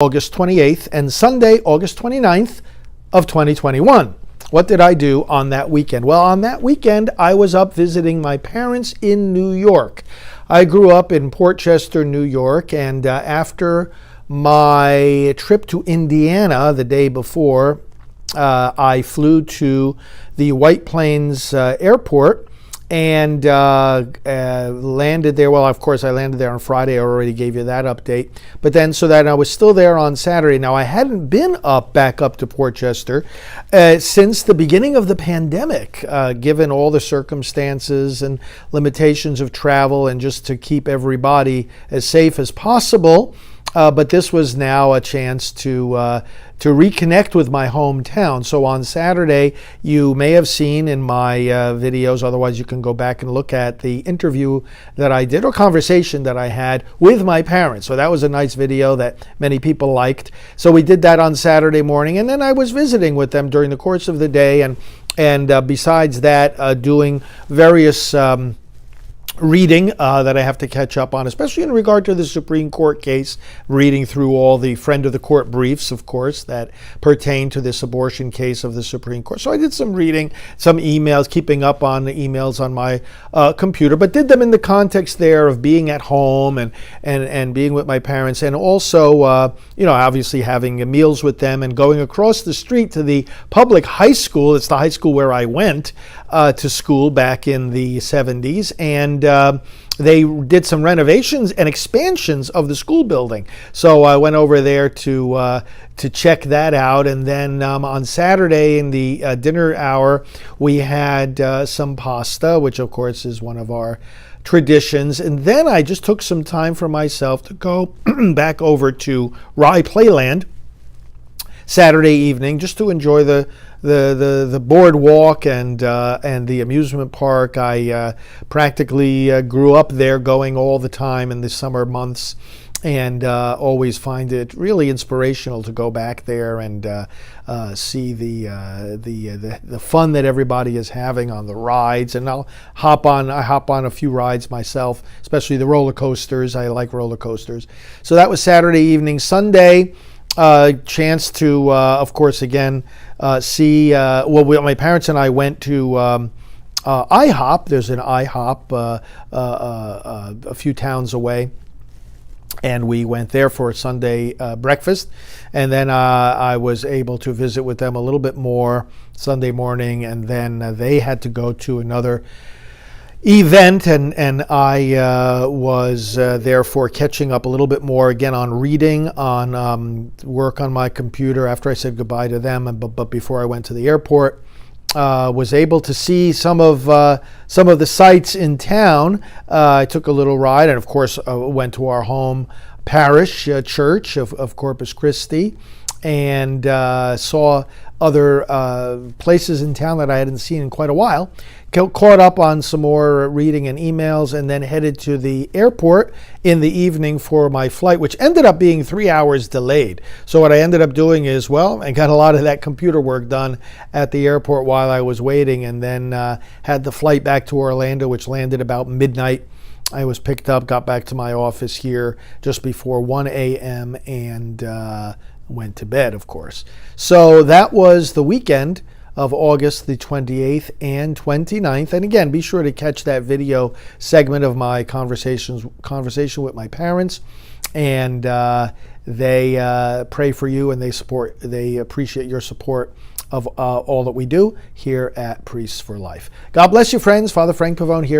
August 28th and Sunday, August 29th of 2021. What did I do on that weekend? Well, on that weekend, I was up visiting my parents in New York. I grew up in Port Chester, New York, and after my trip to Indiana the day before, I flew to the White Plains Airport and landed there. Well, of course, I landed there on Friday. I already gave you that update. But then, so that I was still there on Saturday. Now, I hadn't been back up to Port Chester since the beginning of the pandemic, given all the circumstances and limitations of travel and just to keep everybody as safe as possible. But this was now a chance to reconnect with my hometown. So on Saturday, you may have seen in my videos, otherwise you can go back and look at the interview that I did or conversation that I had with my parents. So that was a nice video that many people liked. So we did that on Saturday morning, and then I was visiting with them during the course of the day, and besides that, doing various reading that I have to catch up on, especially in regard to the Supreme Court case, reading through all the friend of the court briefs, of course, that pertain to this abortion case of the Supreme Court. So I did some reading, some emails, keeping up on the emails on my computer, but did them in the context there of being at home and being with my parents, and also, obviously having meals with them and going across the street to the public high school. It's the high school where I went to school back in the 70s, and they did some renovations and expansions of the school building. So I went over there to check that out, and then on Saturday in the dinner hour, we had some pasta, which of course is one of our traditions. And then I just took some time for myself to go back over to Rye Playland Saturday evening, just to enjoy the boardwalk and the amusement park. I practically grew up there, going all the time in the summer months, and always find it really inspirational to go back there and see the fun that everybody is having on the rides. And I hop on a few rides myself, especially the roller coasters. I like roller coasters. So that was Saturday evening. Sunday, chance to, of course, again, see, my parents and I went to IHOP. There's an IHOP a few towns away, and we went there for a Sunday breakfast. And then I was able to visit with them a little bit more Sunday morning, and then they had to go to another event, and I was therefore catching up a little bit more again on reading, on work on my computer after I said goodbye to them, but before I went to the airport. Was able to see some of the sights in town. I took a little ride, and of course went to our home parish church of Corpus Christi, and saw other places in town that I hadn't seen in quite a while. Caught up on some more reading and emails, and then headed to the airport in the evening for my flight, which ended up being 3 hours delayed. So what I ended up doing is, I got a lot of that computer work done at the airport while I was waiting, and then had the flight back to Orlando, which landed about midnight. I was picked up, got back to my office here just before 1 a.m. and went to bed, of course. So that was the weekend of August the 28th and 29th. And again, be sure to catch that video segment of my conversation with my parents. And they pray for you, and they appreciate your support of all that we do here at Priests for Life. God bless you, friends. Father Frank Pavone here.